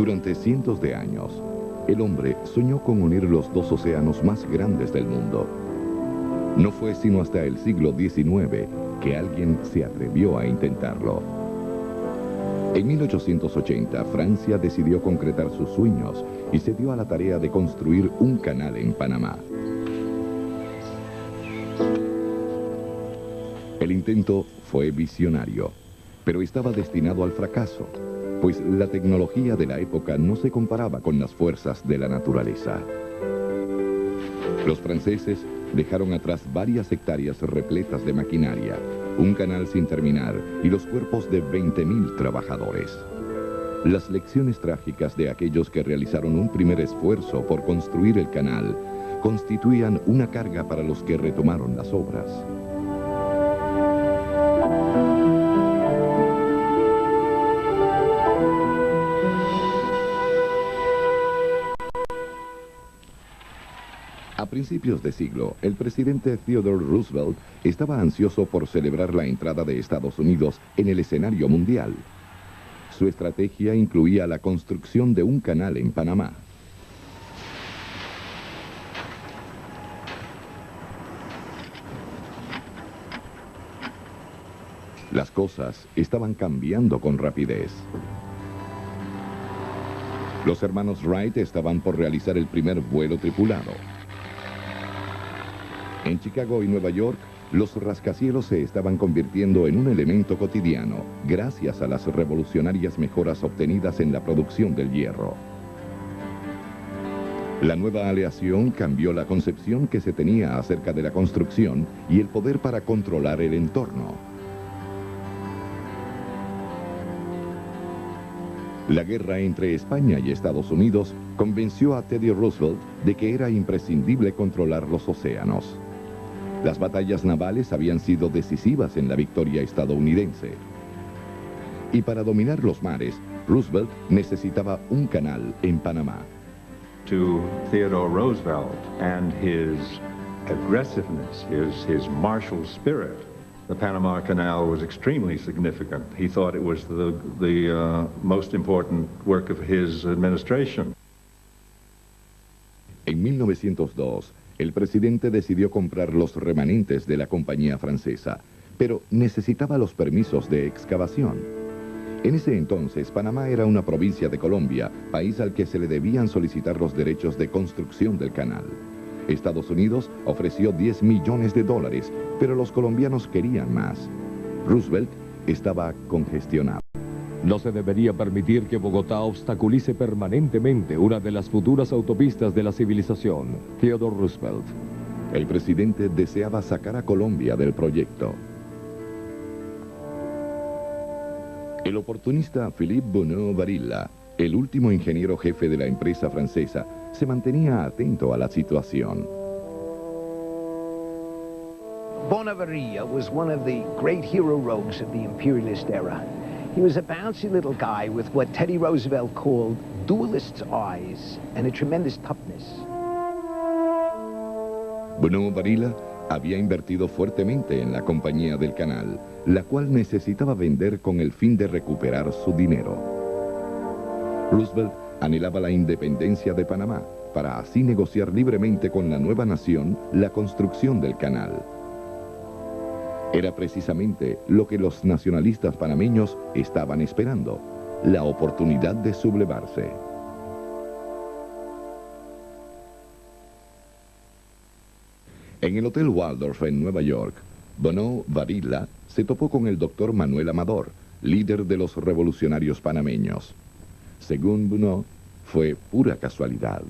Durante cientos de años, el hombre soñó con unir los dos océanos más grandes del mundo. No fue sino hasta el siglo XIX que alguien se atrevió a intentarlo. En 1880, Francia decidió concretar sus sueños y se dio a la tarea de construir un canal en Panamá. El intento fue visionario, pero estaba destinado al fracaso, pues la tecnología de la época no se comparaba con las fuerzas de la naturaleza. Los franceses dejaron atrás varias hectáreas repletas de maquinaria, un canal sin terminar y los cuerpos de 20.000 trabajadores. Las lecciones trágicas de aquellos que realizaron un primer esfuerzo por construir el canal constituían una carga para los que retomaron las obras. A principios de siglo, el presidente Theodore Roosevelt estaba ansioso por celebrar la entrada de Estados Unidos en el escenario mundial. Su estrategia incluía la construcción de un canal en Panamá. Las cosas estaban cambiando con rapidez. Los hermanos Wright estaban por realizar el primer vuelo tripulado. En Chicago y Nueva York, los rascacielos se estaban convirtiendo en un elemento cotidiano, gracias a las revolucionarias mejoras obtenidas en la producción del hierro. La nueva aleación cambió la concepción que se tenía acerca de la construcción y el poder para controlar el entorno. La guerra entre España y Estados Unidos convenció a Teddy Roosevelt de que era imprescindible controlar los océanos. Las batallas navales habían sido decisivas en la victoria estadounidense. Y para dominar los mares, Roosevelt necesitaba un canal en Panamá. To Theodore Roosevelt and his aggressiveness, his martial spirit, the Panama Canal was extremely significant. He thought it was the most important work of his administration. En 1902, el presidente decidió comprar los remanentes de la compañía francesa, pero necesitaba los permisos de excavación. En ese entonces, Panamá era una provincia de Colombia, país al que se le debían solicitar los derechos de construcción del canal. Estados Unidos ofreció $10 millones, pero los colombianos querían más. Roosevelt estaba congestionado. No se debería permitir que Bogotá obstaculice permanentemente una de las futuras autopistas de la civilización. Theodore Roosevelt. El presidente deseaba sacar a Colombia del proyecto. El oportunista Philippe Bonneau Varilla, el último ingeniero jefe de la empresa francesa, se mantenía atento a la situación. Bonneau Varilla was one of the great hero rogues of the imperialist era. He was a bouncy little guy with what Teddy Roosevelt called duelist's eyes and a tremendous toughness. Bonneau Varilla había invertido fuertemente en la compañía del canal, la cual necesitaba vender con el fin de recuperar su dinero. Roosevelt anhelaba la independencia de Panamá, para así negociar libremente con la nueva nación la construcción del canal. Era precisamente lo que los nacionalistas panameños estaban esperando, la oportunidad de sublevarse. En el Hotel Waldorf en Nueva York, Bonneau Varilla se topó con el doctor Manuel Amador, líder de los revolucionarios panameños. Según Bonneau, fue pura casualidad.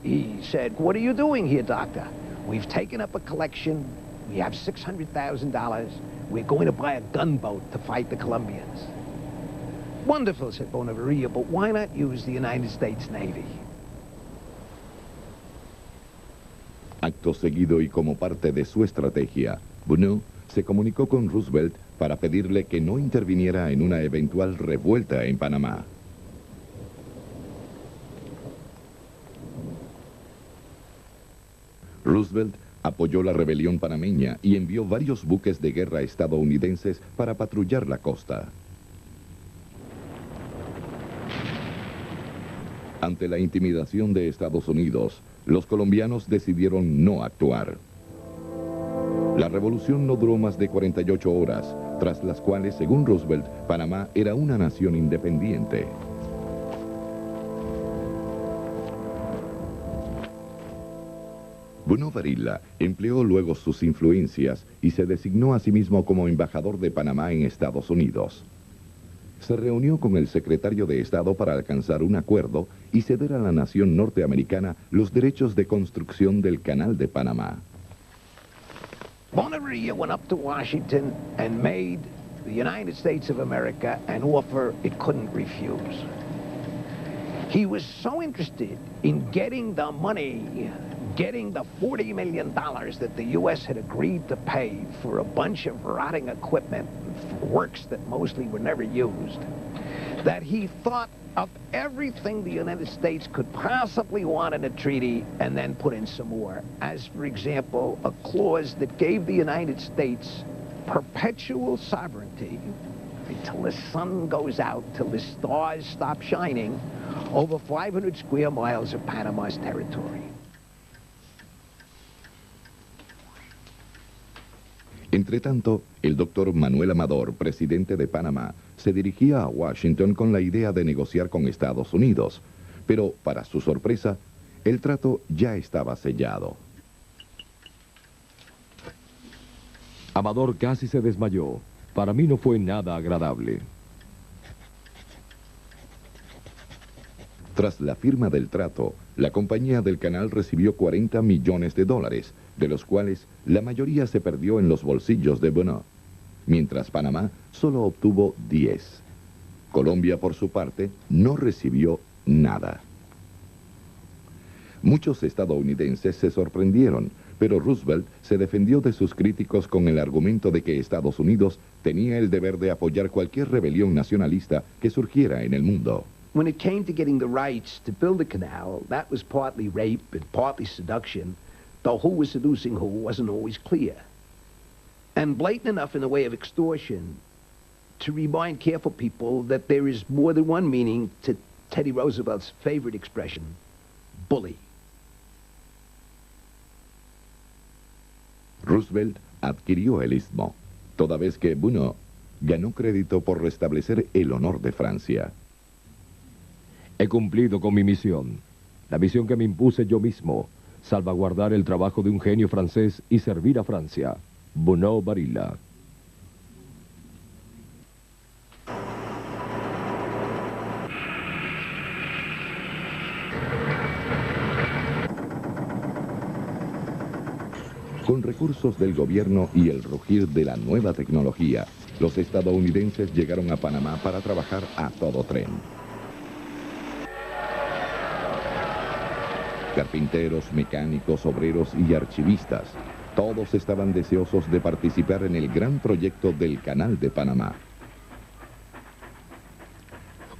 He said, "What are you doing here, doctor? We've taken up a collection. We have $600,000. We're going to buy a gunboat to fight the Colombians." "Wonderful," said Bonneau Varilla, "but why not use the United States Navy?" Acto seguido y como parte de su estrategia, Bonneau se comunicó con Roosevelt para pedirle que no interviniera en una eventual revuelta en Panamá. Roosevelt apoyó la rebelión panameña y envió varios buques de guerra estadounidenses para patrullar la costa. Ante la intimidación de Estados Unidos, los colombianos decidieron no actuar. La revolución no duró más de 48 horas, tras las cuales, según Roosevelt, Panamá era una nación independiente. Barilla empleó luego sus influencias y se designó a sí mismo como embajador de Panamá en Estados Unidos. Se reunió con el secretario de Estado para alcanzar un acuerdo y ceder a la nación norteamericana los derechos de construcción del Canal de Panamá. Bonavilla went up to Washington and made the United States of America an offer it couldn't refuse. He was so interested in getting the money, getting the $40 million that the U.S. had agreed to pay for a bunch of rotting equipment, for works that mostly were never used, that he thought of everything the United States could possibly want in a treaty and then put in some more. As, for example, a clause that gave the United States perpetual sovereignty until the sun goes out, till the stars stop shining, over 500 square miles of Panama's territory. Entretanto, el doctor Manuel Amador, presidente de Panamá, se dirigía a Washington con la idea de negociar con Estados Unidos, pero, para su sorpresa, el trato ya estaba sellado. Amador casi se desmayó. Para mí no fue nada agradable. Tras la firma del trato, la compañía del canal recibió $40 millones, de los cuales la mayoría se perdió en los bolsillos de Bonneau, mientras Panamá solo obtuvo 10. Colombia, por su parte, no recibió nada. Muchos estadounidenses se sorprendieron, pero Roosevelt se defendió de sus críticos con el argumento de que Estados Unidos tenía el deber de apoyar cualquier rebelión nacionalista que surgiera en el mundo. When it came to getting the rights to build the canal, that was partly rape and partly seduction, though who was seducing who wasn't always clear. And blatant enough in the way of extortion to remind careful people that there is more than one meaning to Teddy Roosevelt's favorite expression, bully. Roosevelt adquirió el istmo, toda vez que Bonneau ganó crédito por restablecer el honor de Francia. He cumplido con mi misión, la misión que me impuse yo mismo, salvaguardar el trabajo de un genio francés y servir a Francia. Barilla. Con recursos del gobierno y el rugir de la nueva tecnología, los estadounidenses llegaron a Panamá para trabajar a todo tren. Carpinteros, mecánicos, obreros y archivistas, todos estaban deseosos de participar en el gran proyecto del Canal de Panamá.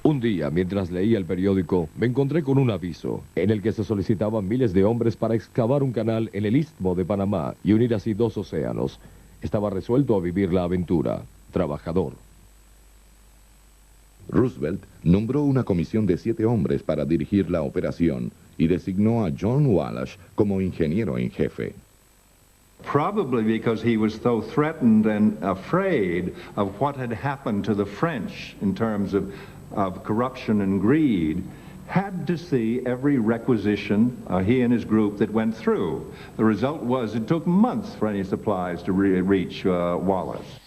Un día, mientras leía el periódico, me encontré con un aviso en el que se solicitaban miles de hombres para excavar un canal en el Istmo de Panamá y unir así dos océanos. Estaba resuelto a vivir la aventura. Trabajador. Roosevelt nombró una comisión de 7 hombres para dirigir la operación y designó a John Walsh como ingeniero en jefe. Probably because he was so threatened and afraid of what had happened to the French in terms of corruption and greed, had to see every requisition he and his group that went through. The result was it took months for any supplies to reach Wallace.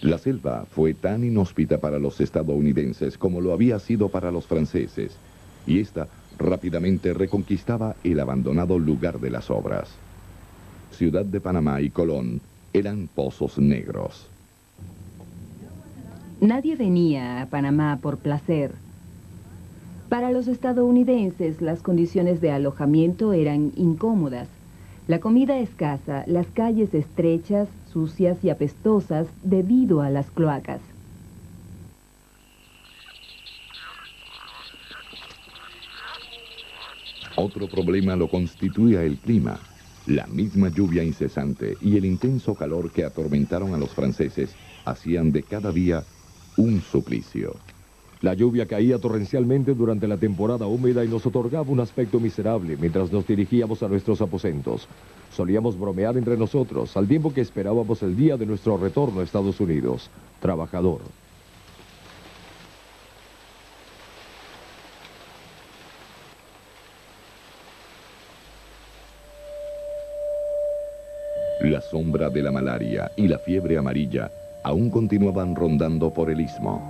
La selva fue tan inhóspita para los estadounidenses como lo había sido para los franceses, y esta rápidamente reconquistaba el abandonado lugar de las obras. Ciudad de Panamá y Colón eran pozos negros. Nadie venía a Panamá por placer. Para los estadounidenses, las condiciones de alojamiento eran incómodas. La comida escasa, las calles estrechas, sucias y apestosas debido a las cloacas. Otro problema lo constituía el clima. La misma lluvia incesante y el intenso calor que atormentaron a los franceses hacían de cada día un suplicio. La lluvia caía torrencialmente durante la temporada húmeda y nos otorgaba un aspecto miserable mientras nos dirigíamos a nuestros aposentos. Solíamos bromear entre nosotros al tiempo que esperábamos el día de nuestro retorno a Estados Unidos. Trabajador. La sombra de la malaria y la fiebre amarilla aún continuaban rondando por el istmo.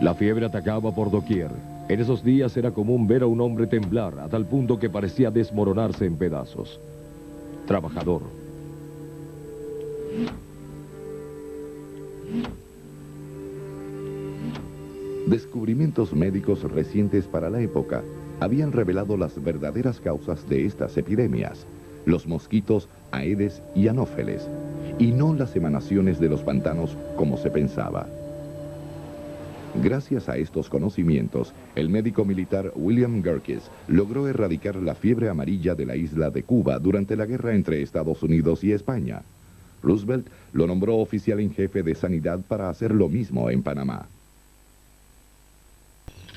La fiebre atacaba por doquier. En esos días era común ver a un hombre temblar a tal punto que parecía desmoronarse en pedazos. Trabajador. Descubrimientos médicos recientes para la época habían revelado las verdaderas causas de estas epidemias: los mosquitos Aedes y Anófeles, y no las emanaciones de los pantanos como se pensaba. Gracias a estos conocimientos, el médico militar William Gurkis logró erradicar la fiebre amarilla de la isla de Cuba durante la guerra entre Estados Unidos y España. Roosevelt lo nombró oficial en jefe de sanidad para hacer lo mismo en Panamá.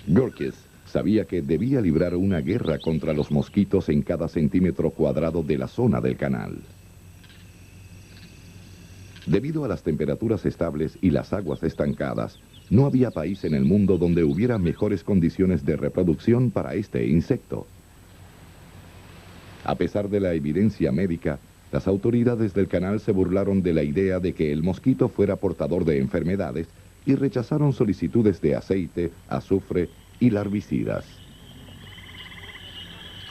Gurkis sabía que debía librar una guerra contra los mosquitos en cada centímetro cuadrado de la zona del canal. Debido a las temperaturas estables y las aguas estancadas, no había país en el mundo donde hubiera mejores condiciones de reproducción para este insecto. A pesar de la evidencia médica, las autoridades del canal se burlaron de la idea de que el mosquito fuera portador de enfermedades y rechazaron solicitudes de aceite, azufre y larvicidas.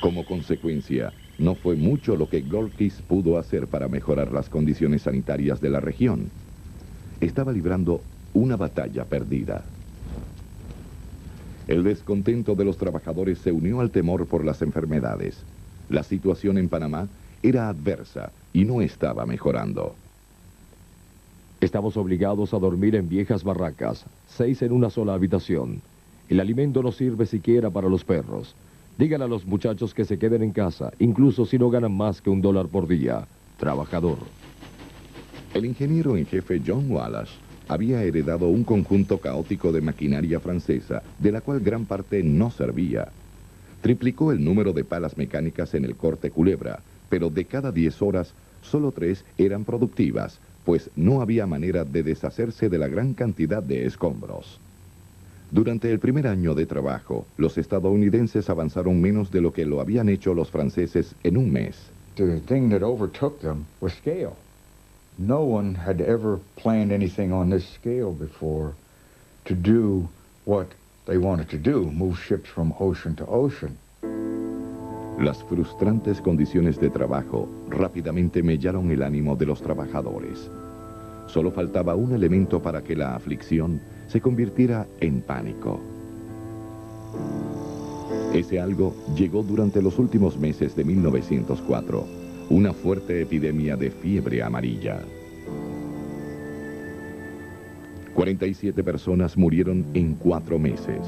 Como consecuencia, no fue mucho lo que Gurkis pudo hacer para mejorar las condiciones sanitarias de la región. Estaba librando una batalla perdida. El descontento de los trabajadores se unió al temor por las enfermedades. La situación en Panamá era adversa y no estaba mejorando. Estamos obligados a dormir en viejas barracas, 6 en una sola habitación. El alimento no sirve siquiera para los perros. Díganle a los muchachos que se queden en casa, incluso si no ganan más que $1 por día. Trabajador. El ingeniero en jefe John Wallace había heredado un conjunto caótico de maquinaria francesa, de la cual gran parte no servía. Triplicó el número de palas mecánicas en el corte Culebra, pero de cada 10 horas, solo 3 eran productivas, pues no había manera de deshacerse de la gran cantidad de escombros. Durante el primer año de trabajo, los estadounidenses avanzaron menos de lo que lo habían hecho los franceses en un mes. The thing that overtook them was scale. No one had ever planned anything on this scale before to do what they wanted to do, move ships from ocean to ocean. Las frustrantes condiciones de trabajo rápidamente mellaron el ánimo de los trabajadores. Solo faltaba un elemento para que la aflicción se convirtiera en pánico. Ese algo llegó durante los últimos meses de 1904, una fuerte epidemia de fiebre amarilla. 47 personas murieron en 4 meses.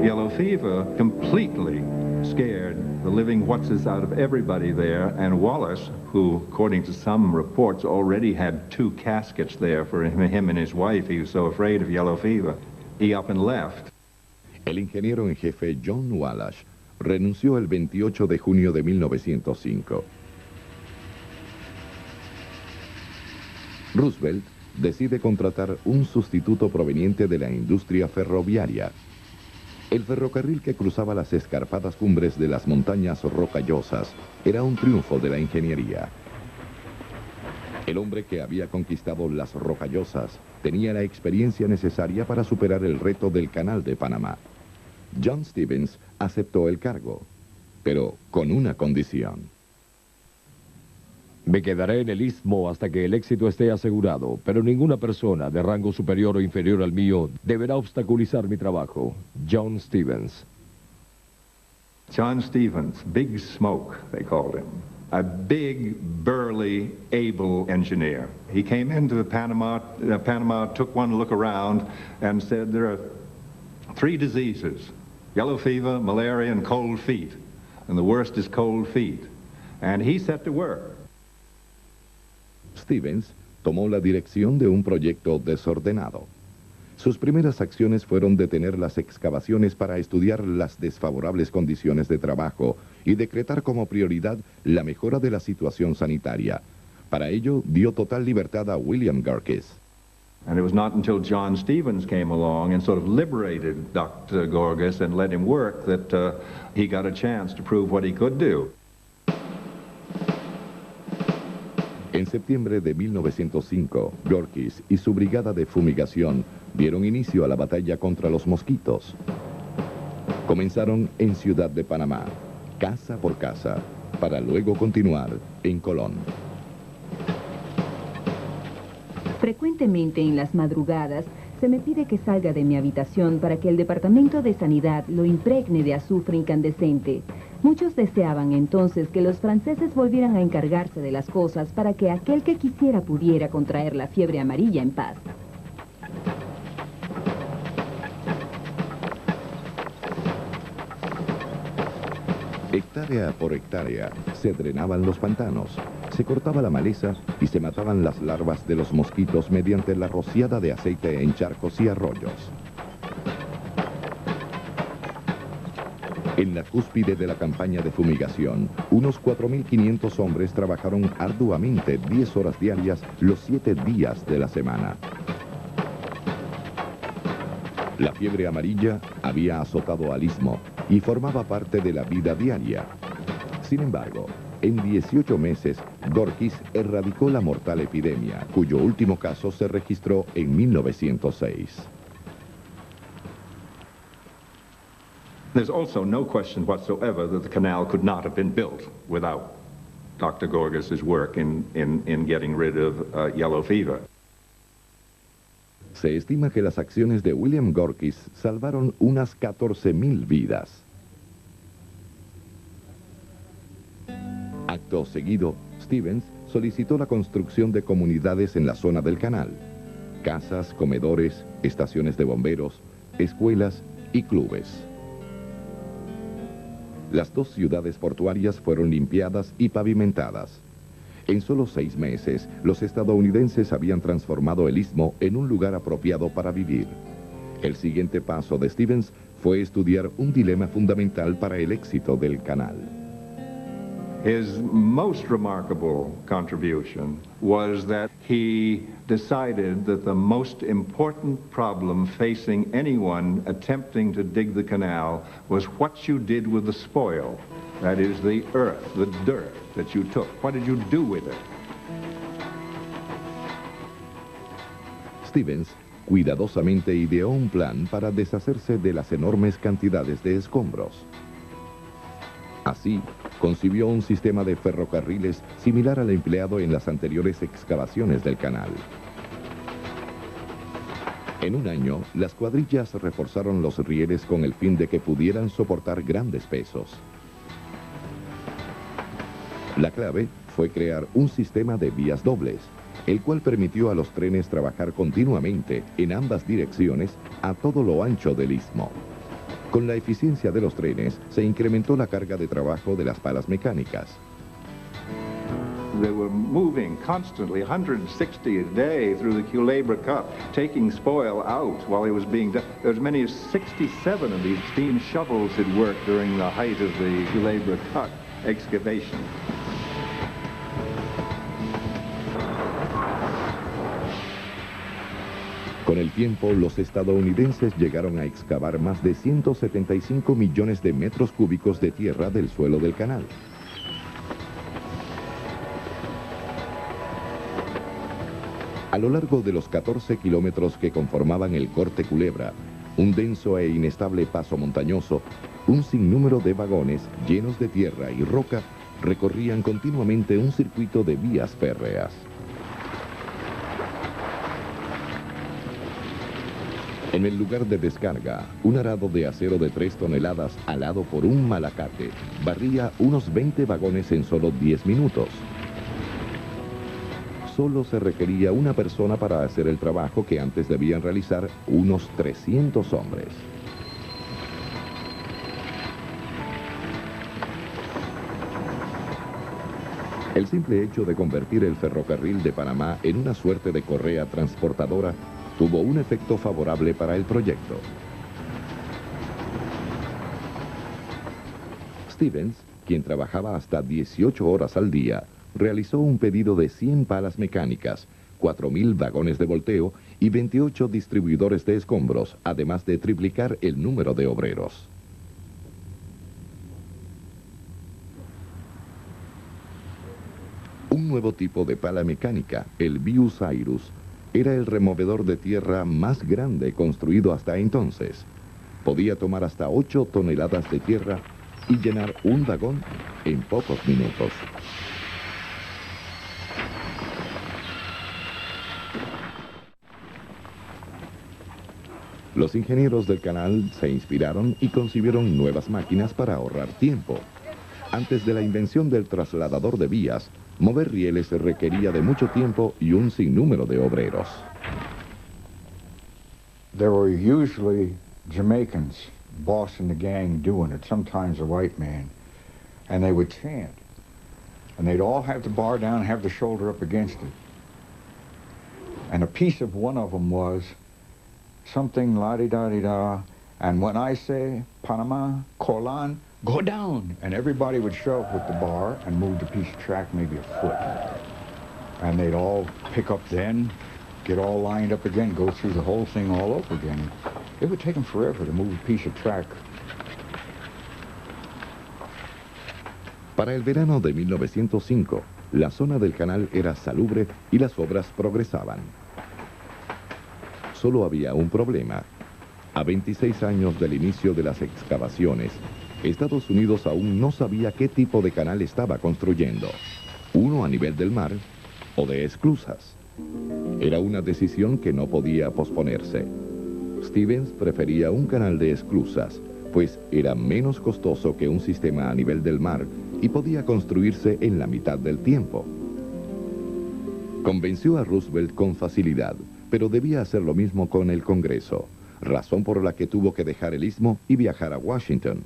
Yellow fever completely scared the living what's out of everybody there, and Wallace, who, according to some reports, already had 2 caskets there for him and his wife, he was so afraid of yellow fever, he up and left. El ingeniero en jefe John Wallace renunció el 28 de junio de 1905. Roosevelt decide contratar un sustituto proveniente de la industria ferroviaria. El ferrocarril que cruzaba las escarpadas cumbres de las montañas rocallosas era un triunfo de la ingeniería. El hombre que había conquistado las rocallosas tenía la experiencia necesaria para superar el reto del Canal de Panamá. John Stevens aceptó el cargo, pero con una condición. Me quedaré en el istmo hasta que el éxito esté asegurado, pero ninguna persona de rango superior o inferior al mío deberá obstaculizar mi trabajo. John Stevens. John Stevens, Big Smoke, they called him. A big, burly, able engineer. He came into Panama, took one look around, and said there are 3 diseases: yellow fever, malaria, and cold feet. And the worst is cold feet. And he set to work. Stevens tomó la dirección de un proyecto desordenado. Sus primeras acciones fueron detener las excavaciones para estudiar las desfavorables condiciones de trabajo y decretar como prioridad la mejora de la situación sanitaria. Para ello, dio total libertad a William Gorkis. And it was not until John Stevens came along and sort of liberated Dr. Gorgas and let him work that he got a chance to prove what he could do. En septiembre de 1905, Gorkis y su brigada de fumigación dieron inicio a la batalla contra los mosquitos. Comenzaron en Ciudad de Panamá, casa por casa, para luego continuar en Colón. Frecuentemente en las madrugadas se me pide que salga de mi habitación para que el Departamento de Sanidad lo impregne de azufre incandescente. Muchos deseaban entonces que los franceses volvieran a encargarse de las cosas para que aquel que quisiera pudiera contraer la fiebre amarilla en paz. Hectárea por hectárea se drenaban los pantanos, se cortaba la maleza y se mataban las larvas de los mosquitos mediante la rociada de aceite en charcos y arroyos. En la cúspide de la campaña de fumigación, unos 4.500 hombres trabajaron arduamente 10 horas diarias los 7 días de la semana. La fiebre amarilla había azotado al istmo y formaba parte de la vida diaria. Sin embargo, en 18 meses, Gorkis erradicó la mortal epidemia, cuyo último caso se registró en 1906. There's also no question whatsoever that the canal could not have been built without Dr. Gorgas's work in getting rid of yellow fever. Se estima que las acciones de William Gorkis salvaron unas 14.000 vidas. Acto seguido, Stevens solicitó la construcción de comunidades en la zona del canal. Casas, comedores, estaciones de bomberos, escuelas y clubes. Las 2 ciudades portuarias fueron limpiadas y pavimentadas. En solo 6 meses, los estadounidenses habían transformado el istmo en un lugar apropiado para vivir. El siguiente paso de Stevens fue estudiar un dilema fundamental para el éxito del canal. His most remarkable contribution was that he decided that the most important problem facing anyone attempting to dig the canal was what you did with the spoil. That is, the earth, the dirt that you took. What did you do with it? Stevens cuidadosamente ideó un plan para deshacerse de las enormes cantidades de escombros. Así, concibió un sistema de ferrocarriles similar al empleado en las anteriores excavaciones del canal. En un año, las cuadrillas reforzaron los rieles con el fin de que pudieran soportar grandes pesos. La clave fue crear un sistema de vías dobles, el cual permitió a los trenes trabajar continuamente en ambas direcciones a todo lo ancho del istmo. Con la eficiencia de los trenes, se incrementó la carga de trabajo de las palas mecánicas. They were moving constantly, 160 a day through the Culebra Cut, taking spoil out while it was being done. There was as many as 67 of these steam shovels at work during the height of the Culebra Cut excavation. Con el tiempo, los estadounidenses llegaron a excavar más de 175 millones de metros cúbicos de tierra del suelo del canal. A lo largo de los 14 kilómetros que conformaban el corte Culebra, un denso e inestable paso montañoso, un sinnúmero de vagones llenos de tierra y roca recorrían continuamente un circuito de vías férreas. En el lugar de descarga, un arado de acero de 3 toneladas alado por un malacate barría unos 20 vagones en solo 10 minutos. Solo se requería una persona para hacer el trabajo que antes debían realizar unos 300 hombres. El simple hecho de convertir el ferrocarril de Panamá en una suerte de correa transportadora tuvo un efecto favorable para el proyecto. Stevens, quien trabajaba hasta 18 horas al día, realizó un pedido de 100 palas mecánicas, 4.000 vagones de volteo y 28 distribuidores de escombros, además de triplicar el número de obreros. Un nuevo tipo de pala mecánica, el Bucyrus, era el removedor de tierra más grande construido hasta entonces. Podía tomar hasta 8 toneladas de tierra y llenar un vagón en pocos minutos. Los ingenieros del canal se inspiraron y concibieron nuevas máquinas para ahorrar tiempo. Antes de la invención del trasladador de vías, mover rieles requería de mucho tiempo y un sinnúmero de obreros. There were usually Jamaicans bossing the gang doing it, sometimes a white man, and they would chant. And they'd all have the bar down, have the shoulder up against it. And a piece of one of them was something la-di-da-di-da, and when I say Panama, Colan, go down, and everybody would shove with the bar and move the piece of track maybe a foot. And they'd all pick up then, get all lined up again, go through the whole thing all over again. It would take them forever to move a piece of track. Para el verano de 1905, la zona del canal era salubre y las obras progresaban. Solo había un problema. A 26 años del inicio de las excavaciones, Estados Unidos aún no sabía qué tipo de canal estaba construyendo. Uno a nivel del mar o de esclusas. Era una decisión que no podía posponerse. Stevens prefería un canal de esclusas, pues era menos costoso que un sistema a nivel del mar y podía construirse en la mitad del tiempo. Convenció a Roosevelt con facilidad, pero debía hacer lo mismo con el Congreso, razón por la que tuvo que dejar el Istmo y viajar a Washington.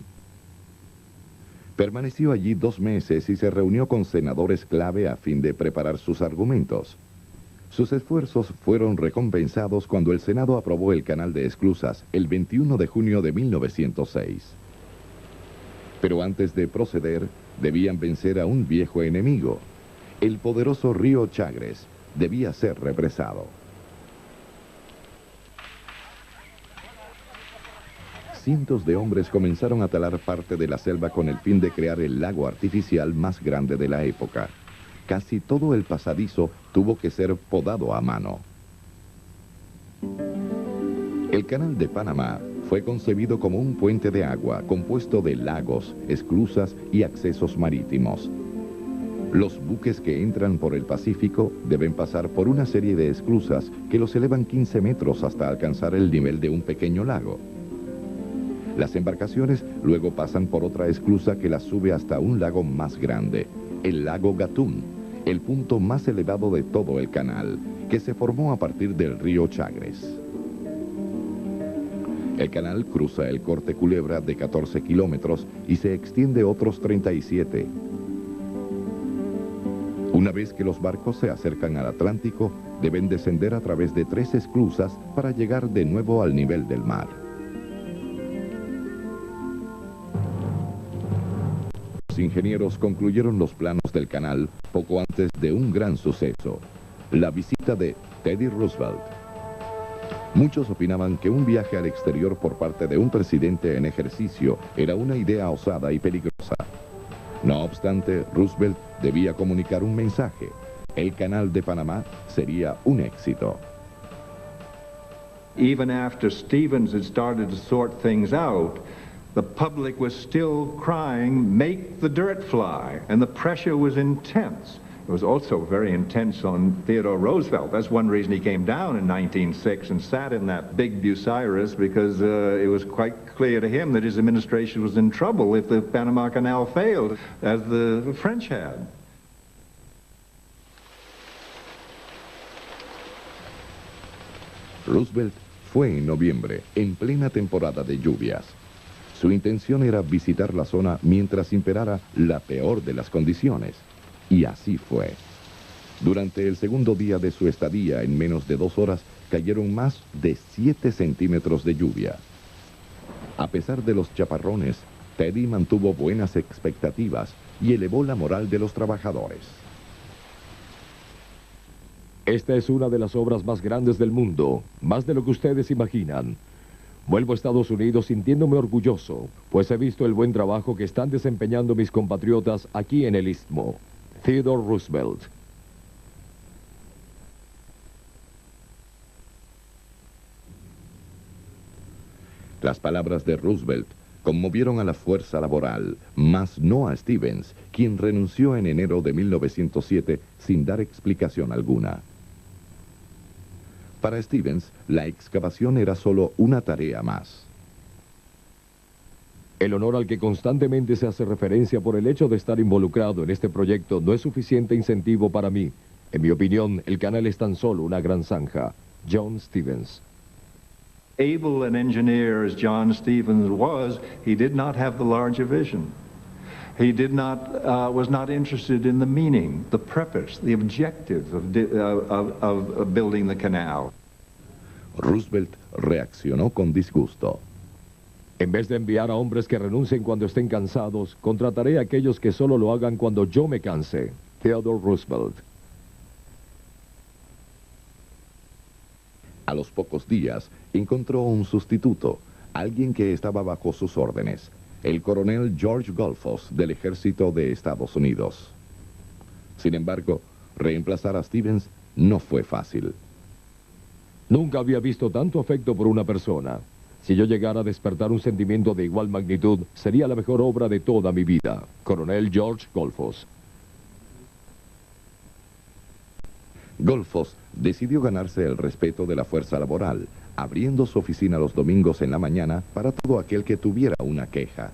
Permaneció allí 2 meses y se reunió con senadores clave a fin de preparar sus argumentos. Sus esfuerzos fueron recompensados cuando el Senado aprobó el canal de esclusas el 21 de junio de 1906. Pero antes de proceder, debían vencer a un viejo enemigo. El poderoso río Chagres debía ser represado. Cientos de hombres comenzaron a talar parte de la selva con el fin de crear el lago artificial más grande de la época. Casi todo el pasadizo tuvo que ser podado a mano. El canal de Panamá fue concebido como un puente de agua compuesto de lagos, esclusas y accesos marítimos. Los buques que entran por el Pacífico deben pasar por una serie de esclusas que los elevan 15 metros hasta alcanzar el nivel de un pequeño lago. Las embarcaciones luego pasan por otra esclusa que las sube hasta un lago más grande, el lago Gatún, el punto más elevado de todo el canal, que se formó a partir del río Chagres. El canal cruza el Corte Culebra de 14 kilómetros y se extiende otros 37. Una vez que los barcos se acercan al Atlántico, deben descender a través de 3 esclusas para llegar de nuevo al nivel del mar. Los ingenieros concluyeron los planos del canal poco antes de un gran suceso, la visita de Teddy Roosevelt. Muchos opinaban que un viaje al exterior por parte de un presidente en ejercicio era una idea osada y peligrosa. No obstante, Roosevelt debía comunicar un mensaje. El canal de Panamá sería un éxito. Even after Stevens had started to sort things out, the public was still crying, "Make the dirt fly," and the pressure was intense. It was also very intense on Theodore Roosevelt. That's one reason he came down in 1906 and sat in that big Bucyrus, because it was quite clear to him that his administration was in trouble if the Panama Canal failed, as the French had. Roosevelt fue en noviembre, en plena temporada de lluvias. Su intención era visitar la zona mientras imperara la peor de las condiciones. Y así fue. Durante el segundo día de su estadía, en menos de 2 horas, cayeron más de 7 centímetros de lluvia. A pesar de los chaparrones, Teddy mantuvo buenas expectativas y elevó la moral de los trabajadores. Esta es una de las obras más grandes del mundo, más de lo que ustedes imaginan. Vuelvo a Estados Unidos sintiéndome orgulloso, pues he visto el buen trabajo que están desempeñando mis compatriotas aquí en el Istmo. Theodore Roosevelt. Las palabras de Roosevelt conmovieron a la fuerza laboral, mas no a Stevens, quien renunció en enero de 1907 sin dar explicación alguna. Para Stevens, la excavación era solo una tarea más. El honor al que constantemente se hace referencia por el hecho de estar involucrado en este proyecto no es suficiente incentivo para mí. En mi opinión, el canal es tan solo una gran zanja. John Stevens. Able an engineer as John Stevens was, he did not have the larger vision. He was not interested in the meaning, the purpose, the objective of building the canal. Roosevelt reaccionó con disgusto. En vez de enviar a hombres que renuncien cuando estén cansados, contrataré a aquellos que solo lo hagan cuando yo me canse. Theodore Roosevelt. A los pocos días, encontró un sustituto, alguien que estaba bajo sus órdenes, el coronel George Golfos del Ejército de Estados Unidos. Sin embargo, reemplazar a Stevens no fue fácil. Nunca había visto tanto afecto por una persona. Si yo llegara a despertar un sentimiento de igual magnitud, sería la mejor obra de toda mi vida. Coronel George Golfos. Golfos decidió ganarse el respeto de la fuerza laboral, abriendo su oficina los domingos en la mañana para todo aquel que tuviera una queja.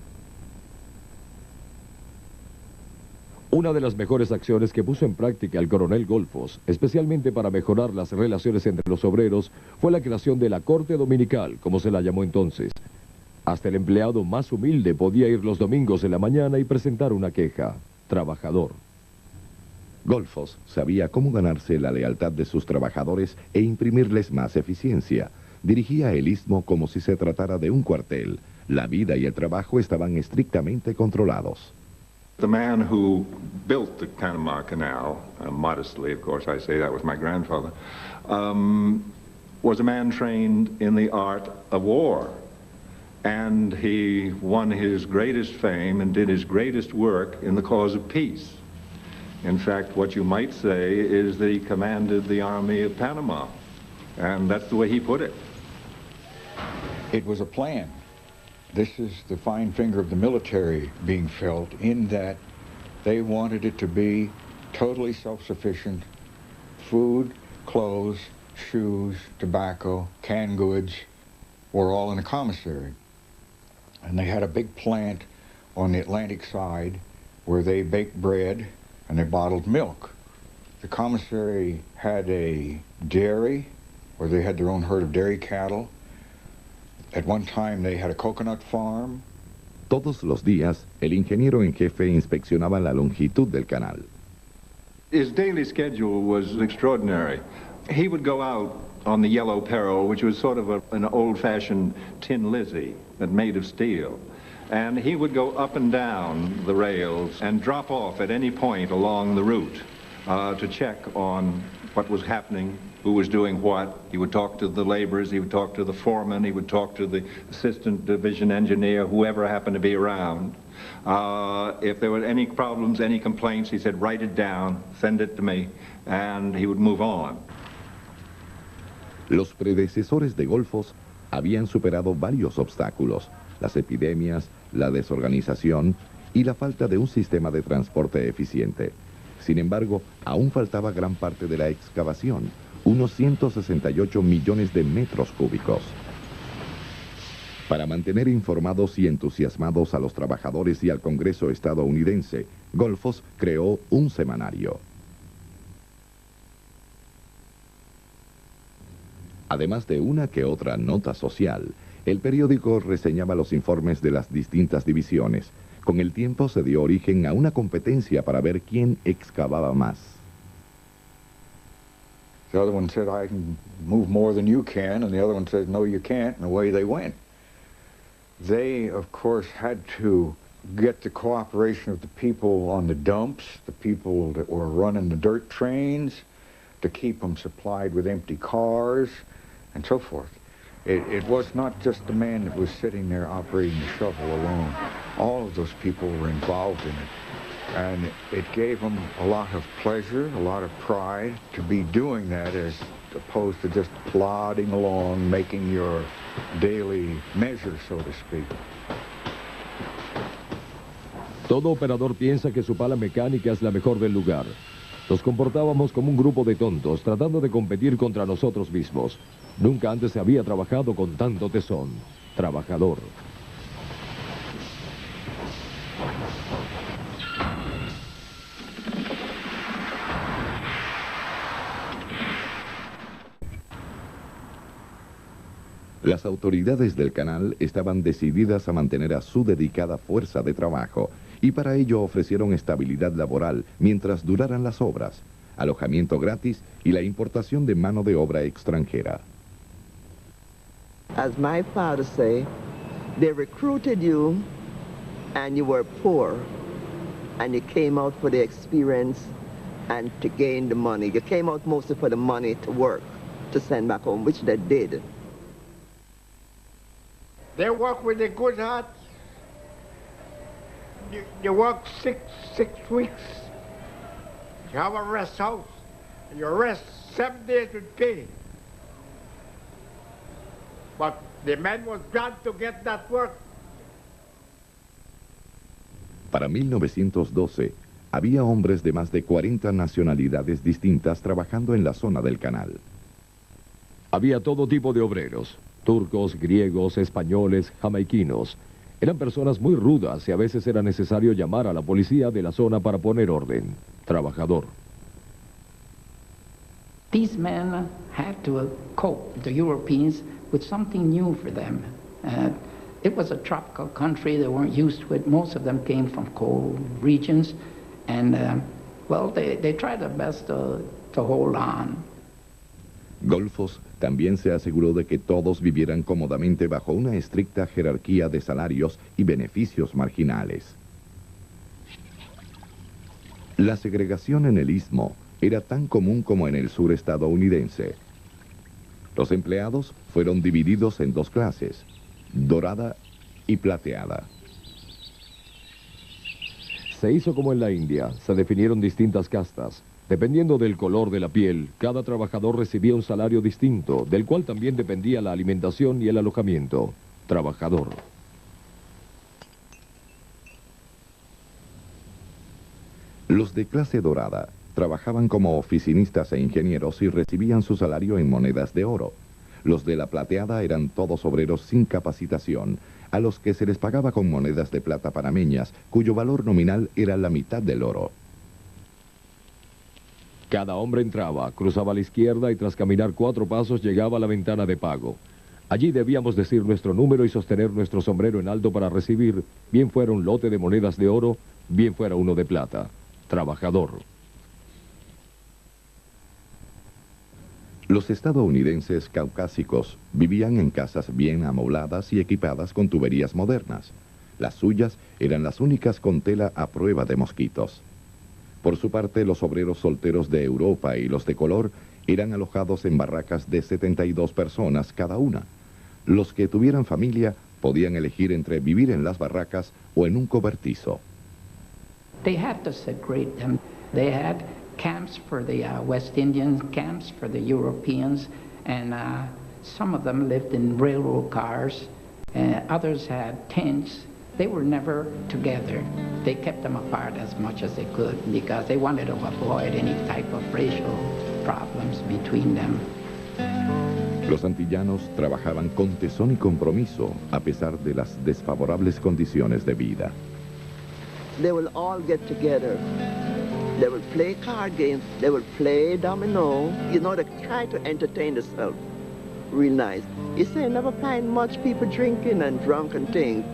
Una de las mejores acciones que puso en práctica el coronel Golfos, especialmente para mejorar las relaciones entre los obreros, fue la creación de la Corte Dominical, como se la llamó entonces. Hasta el empleado más humilde podía ir los domingos en la mañana y presentar una queja. Trabajador. Golfos sabía cómo ganarse la lealtad de sus trabajadores e imprimirles más eficiencia. Dirigía el Istmo como si se tratara de un cuartel. La vida y el trabajo estaban estrictamente controlados. The man who built the Panama Canal, modestly, of course, I say that was my grandfather, was a man trained in the art of war. And he won his greatest fame and did his greatest work in the cause of peace. In fact, what you might say is that he commanded the Army of Panama. And that's the way he put it. It was a plan. This is the fine finger of the military being felt in that they wanted it to be totally self-sufficient. Food, clothes, shoes, tobacco, canned goods were all in a commissary. And they had a big plant on the Atlantic side where they baked bread and they bottled milk. The commissary had a dairy where they had their own herd of dairy cattle. At one time they had a coconut farm. Todos los días, el ingeniero en jefe inspeccionaba la longitud del canal. His daily schedule was extraordinary. He would go out on the Yellow Peril, which was sort of an old-fashioned tin Lizzie that made of steel. And he would go up and down the rails and drop off at any point along the route to check on what was happening, who was doing what. He would talk to the laborers, he would talk to the foreman, he would talk to the assistant division engineer, whoever happened to be around. If there were any problems, any complaints, he said, write it down, send it to me, and he would move on. Los predecesores de Golfos habían superado varios obstáculos, las epidemias, la desorganización y la falta de un sistema de transporte eficiente. Sin embargo, aún faltaba gran parte de la excavación, unos 168 millones de metros cúbicos. Para mantener informados y entusiasmados a los trabajadores y al Congreso estadounidense, Golfos creó un semanario. Además de una que otra nota social, el periódico reseñaba los informes de las distintas divisiones, Con el tiempo se dio origen a una competencia para ver quién excavaba más. The other one said, I can move more than you can, and the other one said, no, you can't, and away they went. They, of course, had to get the cooperation of the people on the dumps, the people that were running the dirt trains, to keep them supplied with empty cars, and so forth. It was not just the man that was sitting there operating the shovel alone. All of those people were involved in it. And it gave them a lot of pleasure, a lot of pride to be doing that as opposed to just plodding along, making your daily measure, so to speak. Todo operador piensa que su pala mecánica es la mejor del lugar. Nos comportábamos como un grupo de tontos tratando de competir contra nosotros mismos. Nunca antes se había trabajado con tanto tesón. Trabajador. Las autoridades del canal estaban decididas a mantener a su dedicada fuerza de trabajo y para ello ofrecieron estabilidad laboral mientras duraran las obras, alojamiento gratis y la importación de mano de obra extranjera. As my father say, they recruited you and you were poor and you came out for the experience and to gain the money. You came out mostly for the money to work, to send back home, which they did. They work with a good heart. You work six weeks. You have a rest house. And you rest 7 days with pay. But the man was glad to get that work. Para 1912, había hombres de más de 40 nacionalidades distintas trabajando en la zona del canal. Había todo tipo de obreros. Turcos, griegos, españoles, jamaiquinos. Eran personas muy rudas y a veces era necesario llamar a la policía de la zona para poner orden. Trabajador. These men had to cope, the Europeans, with something new for them. It was a tropical country. They weren't used to it. Most of them came from cold regions. And, well, they tried their best to hold on. Golfos también se aseguró de que todos vivieran cómodamente bajo una estricta jerarquía de salarios y beneficios marginales. La segregación en el Istmo era tan común como en el sur estadounidense. Los empleados fueron divididos en dos clases, dorada y plateada. Se hizo como en la India, se definieron distintas castas. Dependiendo del color de la piel, cada trabajador recibía un salario distinto, del cual también dependía la alimentación y el alojamiento. Trabajador. Los de clase dorada trabajaban como oficinistas e ingenieros y recibían su salario en monedas de oro. Los de la plateada eran todos obreros sin capacitación, a los que se les pagaba con monedas de plata panameñas, cuyo valor nominal era la mitad del oro. Cada hombre entraba, cruzaba a la izquierda y tras caminar 4 pasos llegaba a la ventana de pago. Allí debíamos decir nuestro número y sostener nuestro sombrero en alto para recibir, bien fuera un lote de monedas de oro, bien fuera uno de plata. Trabajador. Los estadounidenses caucásicos vivían en casas bien amobladas y equipadas con tuberías modernas. Las suyas eran las únicas con tela a prueba de mosquitos. Por su parte, los obreros solteros de Europa y los de color eran alojados en barracas de 72 personas cada una. Los que tuvieran familia podían elegir entre vivir en las barracas o en un cobertizo. They had to segregate them. They had camps for the West Indians, camps for the Europeans, and some of them lived in railroad cars. Others had tents. They were never together. They kept them apart as much as they could because they wanted to avoid any type of racial problems between them. Los antillanos trabajaban con tesón y compromiso a pesar de las desfavorables condiciones de vida. They will all get together. They will play card games. They will play domino. You know, they try to entertain themselves. Real nice. You say, never find much people drinking and drunk and things.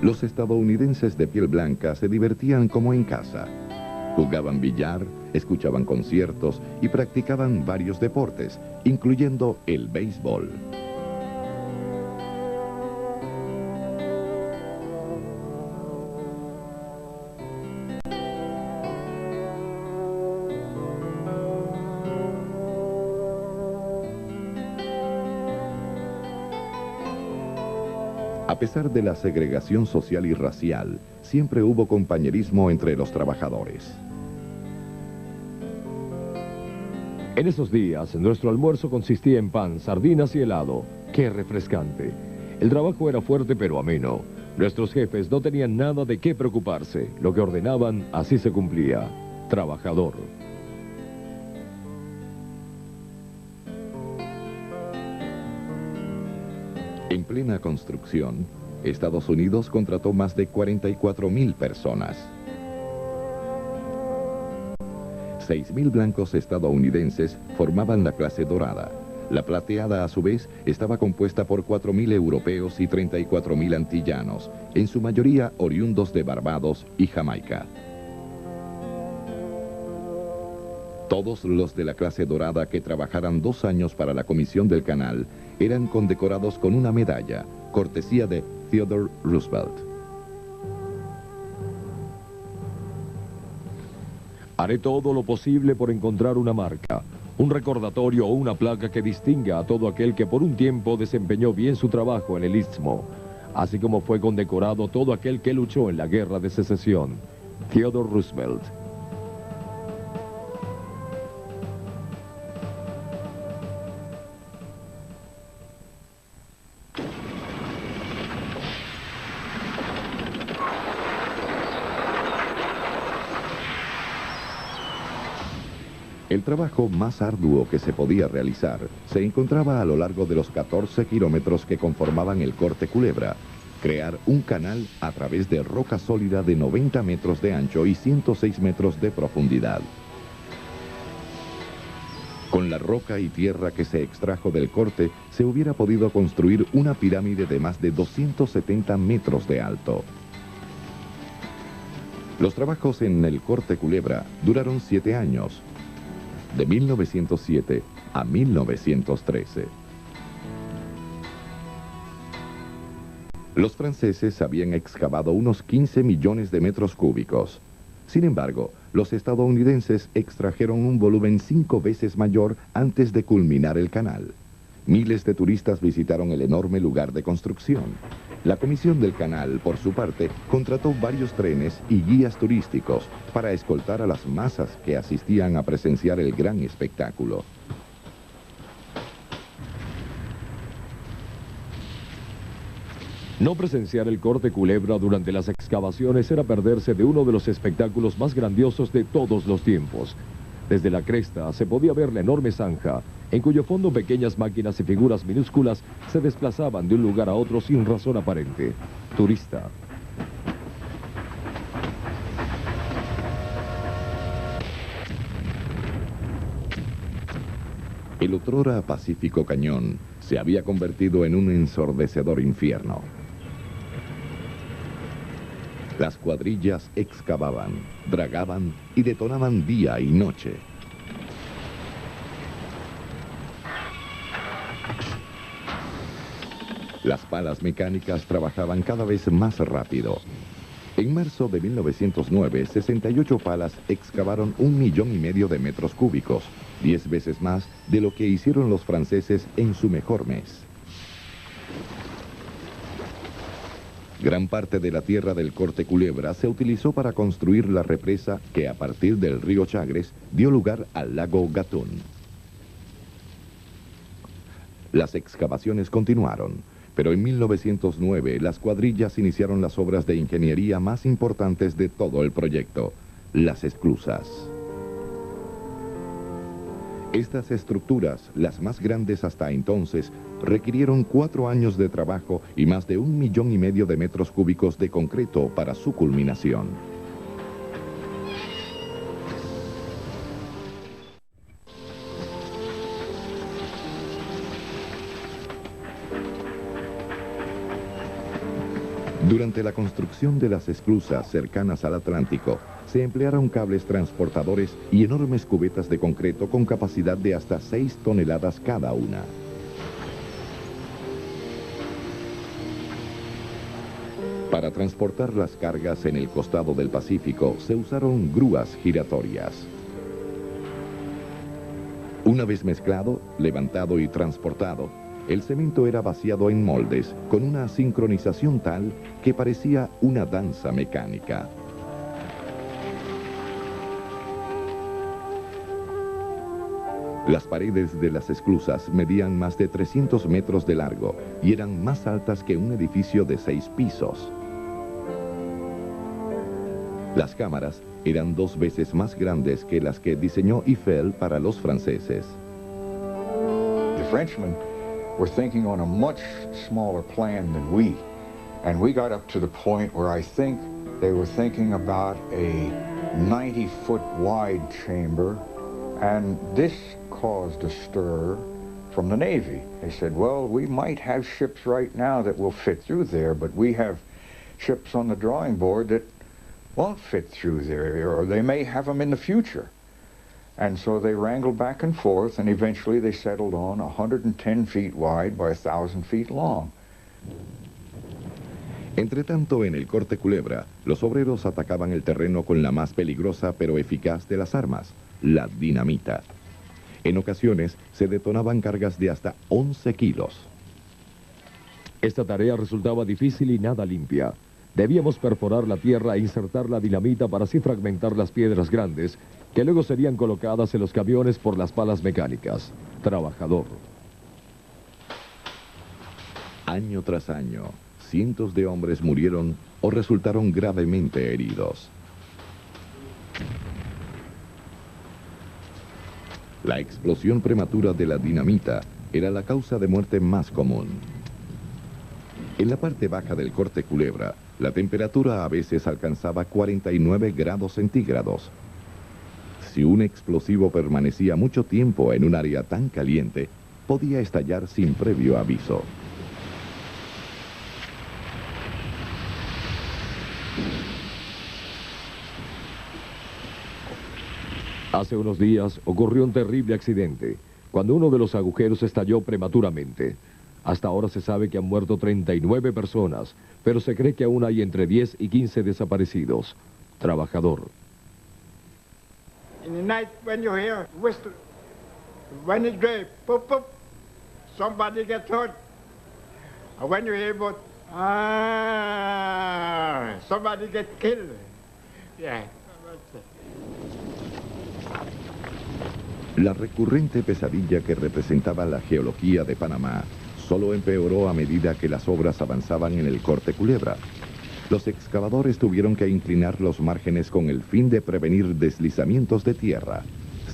Los estadounidenses de piel blanca se divertían como en casa. Jugaban billar, escuchaban conciertos y practicaban varios deportes, incluyendo el béisbol. A pesar de la segregación social y racial, siempre hubo compañerismo entre los trabajadores. En esos días, nuestro almuerzo consistía en pan, sardinas y helado. ¡Qué refrescante! El trabajo era fuerte pero ameno. Nuestros jefes no tenían nada de qué preocuparse. Lo que ordenaban, así se cumplía. Trabajador. En plena construcción, Estados Unidos contrató más de 44,000 personas. 6,000 blancos estadounidenses formaban la clase dorada. La plateada, a su vez, estaba compuesta por 4,000 europeos y 34,000 antillanos, en su mayoría oriundos de Barbados y Jamaica. Todos los de la clase dorada que trabajaran 2 años para la Comisión del Canal eran condecorados con una medalla, cortesía de Theodore Roosevelt. Haré todo lo posible por encontrar una marca, un recordatorio o una placa que distinga a todo aquel que por un tiempo desempeñó bien su trabajo en el Istmo, así como fue condecorado todo aquel que luchó en la Guerra de Secesión. Theodore Roosevelt. El trabajo más arduo que se podía realizar se encontraba a lo largo de los 14 kilómetros que conformaban el corte Culebra. Crear un canal a través de roca sólida de 90 metros de ancho y 106 metros de profundidad. Con la roca y tierra que se extrajo del corte, se hubiera podido construir una pirámide de más de 270 metros de alto. Los trabajos en el corte Culebra duraron 7 años. De 1907 a 1913. Los franceses habían excavado unos 15 millones de metros cúbicos. Sin embargo, los estadounidenses extrajeron un volumen 5 veces mayor antes de culminar el canal. Miles de turistas visitaron el enorme lugar de construcción. La Comisión del Canal, por su parte, contrató varios trenes y guías turísticos para escoltar a las masas que asistían a presenciar el gran espectáculo. No presenciar el corte Culebra durante las excavaciones era perderse de uno de los espectáculos más grandiosos de todos los tiempos. Desde la cresta se podía ver la enorme zanja, en cuyo fondo pequeñas máquinas y figuras minúsculas se desplazaban de un lugar a otro sin razón aparente. Turista. El otrora pacífico cañón se había convertido en un ensordecedor infierno. Las cuadrillas excavaban, dragaban y detonaban día y noche. Las palas mecánicas trabajaban cada vez más rápido. En marzo de 1909, 68 palas excavaron 1,5 millones de metros cúbicos, 10 veces más de lo que hicieron los franceses en su mejor mes. Gran parte de la tierra del corte Culebra se utilizó para construir la represa que a partir del río Chagres dio lugar al lago Gatún. Las excavaciones continuaron, pero en 1909 las cuadrillas iniciaron las obras de ingeniería más importantes de todo el proyecto, las esclusas. Estas estructuras, las más grandes hasta entonces, requirieron 4 años de trabajo y más de 1,5 millones de metros cúbicos de concreto para su culminación. Durante la construcción de las esclusas cercanas al Atlántico, se emplearon cables transportadores y enormes cubetas de concreto con capacidad de hasta 6 toneladas cada una. Para transportar las cargas en el costado del Pacífico, se usaron grúas giratorias. Una vez mezclado, levantado y transportado, el cemento era vaciado en moldes con una sincronización tal que parecía una danza mecánica. Las paredes de las esclusas medían más de 300 metros de largo y eran más altas que un edificio de 6 pisos. Las cámaras eran 2 veces más grandes que las que diseñó Eiffel para los franceses. The Frenchmen were thinking on a much smaller plan than we. And we got up to the point where I think they were thinking about a 90-foot wide chamber, and this caused a stir from the Navy. They said, well, we might have ships right now that will fit through there, but we have ships on the drawing board that won't fit through there, or they may have them in the future. And so they wrangled back and forth, and eventually they settled on 110 feet wide by 1,000 feet long. Entretanto, en el Corte Culebra, los obreros atacaban el terreno con la más peligrosa pero eficaz de las armas, la dinamita. En ocasiones, se detonaban cargas de hasta 11 kilos. Esta tarea resultaba difícil y nada limpia. Debíamos perforar la tierra e insertar la dinamita para así fragmentar las piedras grandes, que luego serían colocadas en los camiones por las palas mecánicas. Trabajador. Año tras año, cientos de hombres murieron o resultaron gravemente heridos. La explosión prematura de la dinamita era la causa de muerte más común. En la parte baja del Corte Culebra, la temperatura a veces alcanzaba 49 grados centígrados. Si un explosivo permanecía mucho tiempo en un área tan caliente, podía estallar sin previo aviso. Hace unos días ocurrió un terrible accidente, cuando uno de los agujeros estalló prematuramente. Hasta ahora se sabe que han muerto 39 personas, pero se cree que aún hay entre 10 y 15 desaparecidos. Trabajador. In the night when you hear whistle, when it's gray, pop, pop, somebody gets hurt. And when you hear about, somebody gets killed. Yeah. La recurrente pesadilla que representaba la geología de Panamá solo empeoró a medida que las obras avanzaban en el Corte Culebra. Los excavadores tuvieron que inclinar los márgenes con el fin de prevenir deslizamientos de tierra.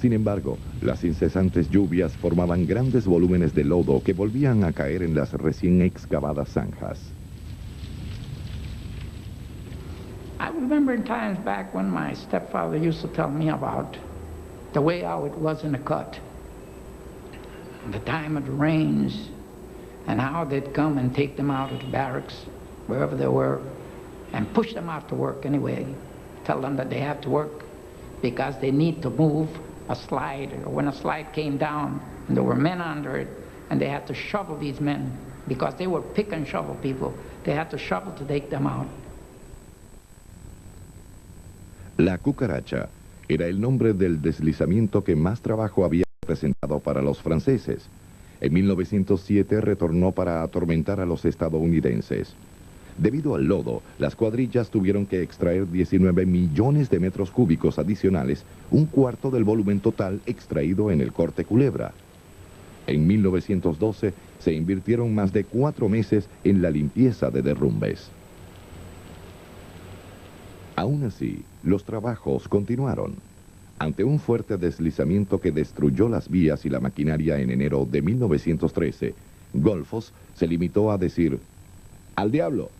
Sin embargo, las incesantes lluvias formaban grandes volúmenes de lodo que volvían a caer en las recién excavadas zanjas. I remember in times back when my stepfather used to tell me about the way how it was in the cut, the time of the rains, and how they'd come and take them out of the barracks, wherever they were, and push them out to work anyway. Tell them that they have to work because they need to move a slide, or when a slide came down and there were men under it, and they had to shovel these men because they were pick and shovel people. They had to shovel to take them out. La cucaracha era el nombre del deslizamiento que más trabajo había representado para los franceses. En 1907 retornó para atormentar a los estadounidenses. Debido al lodo, las cuadrillas tuvieron que extraer 19 millones de metros cúbicos adicionales, un cuarto del volumen total extraído en el Corte Culebra. En 1912 se invirtieron más de 4 meses en la limpieza de derrumbes. Aún así, los trabajos continuaron. Ante un fuerte deslizamiento que destruyó las vías y la maquinaria en enero de 1913, Golfos se limitó a decir: «Al diablo,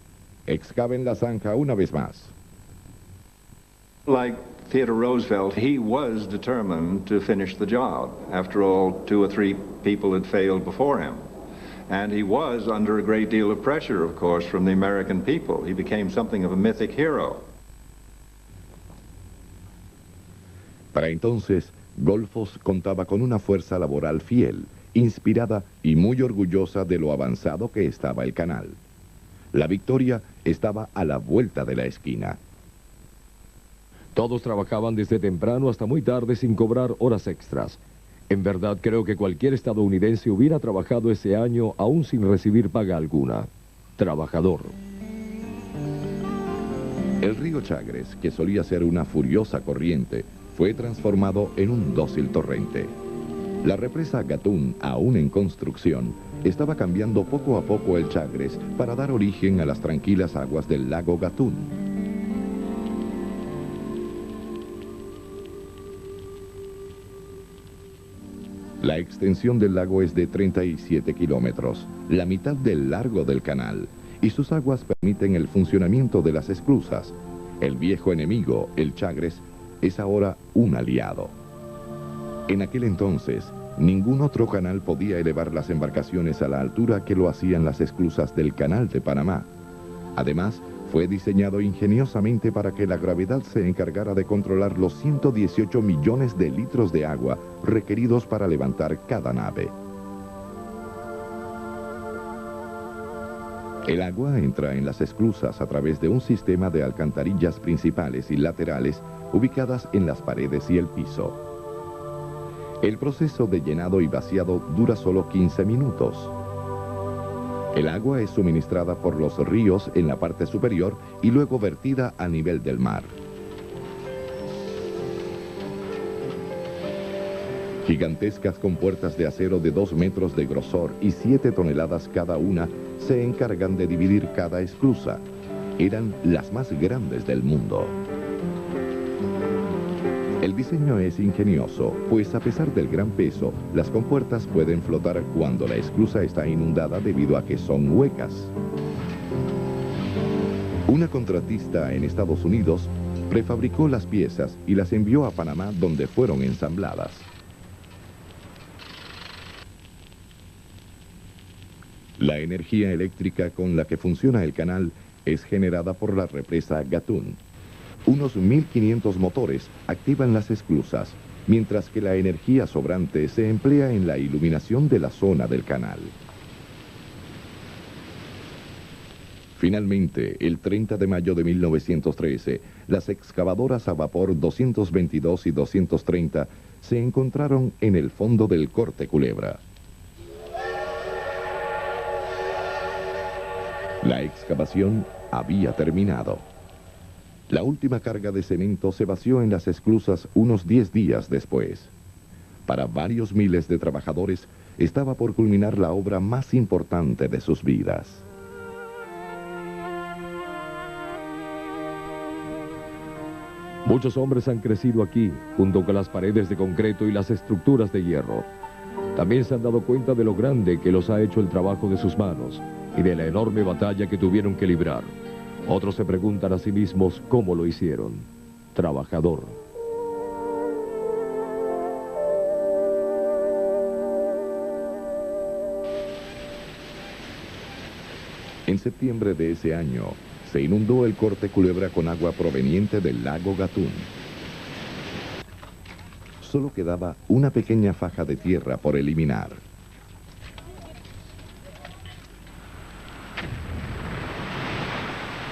excaven la zanja una vez más». Like Theodore Roosevelt, he was determined to finish the job. After all, 2 or 3 people had failed before him. And he was under a great deal of pressure, of course, from the American people. He became something of a mythic hero. Para entonces, Golfos contaba con una fuerza laboral fiel, inspirada y muy orgullosa de lo avanzado que estaba el canal. La victoria estaba a la vuelta de la esquina. Todos trabajaban desde temprano hasta muy tarde sin cobrar horas extras. En verdad creo que cualquier estadounidense hubiera trabajado ese año aún sin recibir paga alguna. Trabajador. El río Chagres, que solía ser una furiosa corriente, fue transformado en un dócil torrente. La represa Gatún, aún en construcción, estaba cambiando poco a poco el Chagres para dar origen a las tranquilas aguas del lago Gatún. La extensión del lago es de 37 kilómetros, la mitad del largo del canal, y sus aguas permiten el funcionamiento de las esclusas. El viejo enemigo, el Chagres, es ahora un aliado. En aquel entonces, ningún otro canal podía elevar las embarcaciones a la altura que lo hacían las esclusas del Canal de Panamá. Además, fue diseñado ingeniosamente para que la gravedad se encargara de controlar los 118 millones de litros de agua requeridos para levantar cada nave. El agua entra en las esclusas a través de un sistema de alcantarillas principales y laterales ubicadas en las paredes y el piso. El proceso de llenado y vaciado dura solo 15 minutos. El agua es suministrada por los ríos en la parte superior y luego vertida a nivel del mar. Gigantescas compuertas de acero de 2 metros de grosor y 7 toneladas cada una se encargan de dividir cada esclusa. Eran las más grandes del mundo. El diseño es ingenioso, pues a pesar del gran peso, las compuertas pueden flotar cuando la esclusa está inundada debido a que son huecas. Una contratista en Estados Unidos prefabricó las piezas y las envió a Panamá, donde fueron ensambladas. La energía eléctrica con la que funciona el canal es generada por la represa Gatún. Unos 1.500 motores activan las esclusas, mientras que la energía sobrante se emplea en la iluminación de la zona del canal. Finalmente, el 30 de mayo de 1913, las excavadoras a vapor 222 y 230 se encontraron en el fondo del Corte Culebra. La excavación había terminado. La última carga de cemento se vació en las esclusas unos 10 días después. Para varios miles de trabajadores, estaba por culminar la obra más importante de sus vidas. Muchos hombres han crecido aquí, junto con las paredes de concreto y las estructuras de hierro. También se han dado cuenta de lo grande que los ha hecho el trabajo de sus manos y de la enorme batalla que tuvieron que librar. Otros se preguntan a sí mismos cómo lo hicieron. Trabajador. En septiembre de ese año, se inundó el Corte Culebra con agua proveniente del lago Gatún. Solo quedaba una pequeña faja de tierra por eliminar.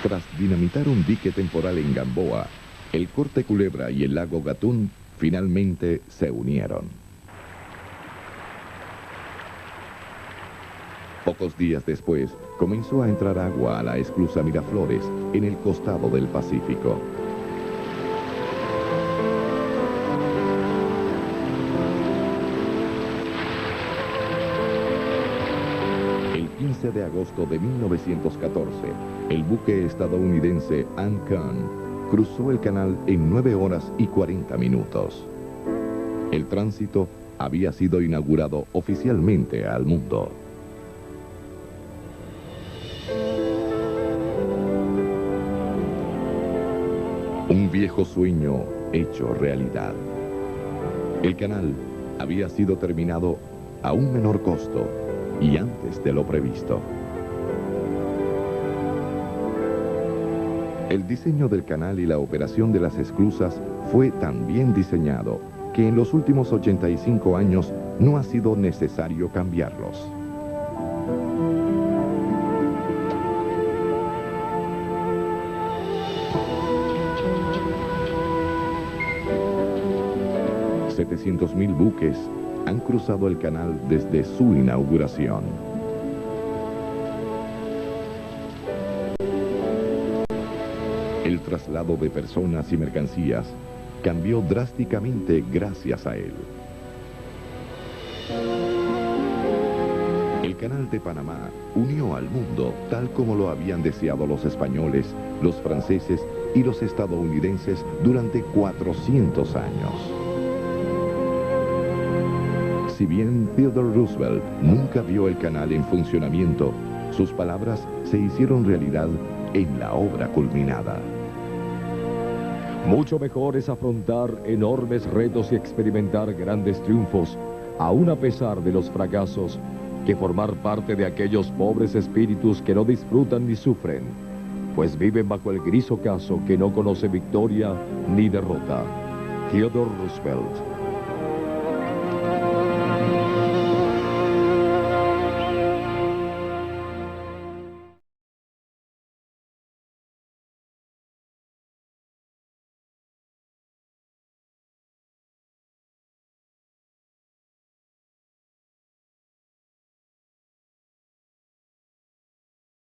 Tras dinamitar un dique temporal en Gamboa, el Corte Culebra y el lago Gatún finalmente se unieron. Pocos días después, comenzó a entrar agua a la esclusa Miraflores, en el costado del Pacífico. El 15 de agosto de 1914, el buque estadounidense Ann Kahn cruzó el canal en 9 horas y 40 minutos. El tránsito había sido inaugurado oficialmente al mundo. Un viejo sueño hecho realidad. El canal había sido terminado a un menor costo, y antes de lo previsto. El diseño del canal y la operación de las esclusas fue tan bien diseñado que en los últimos 85 años no ha sido necesario cambiarlos. $700,000 buques han cruzado el canal desde su inauguración. El traslado de personas y mercancías cambió drásticamente gracias a él. El Canal de Panamá unió al mundo tal como lo habían deseado los españoles, los franceses y los estadounidenses durante 400 años. Si bien Theodore Roosevelt nunca vio el canal en funcionamiento, sus palabras se hicieron realidad en la obra culminada. Mucho mejor es afrontar enormes retos y experimentar grandes triunfos, aun a pesar de los fracasos, que formar parte de aquellos pobres espíritus que no disfrutan ni sufren, pues viven bajo el gris ocaso que no conoce victoria ni derrota. Theodore Roosevelt.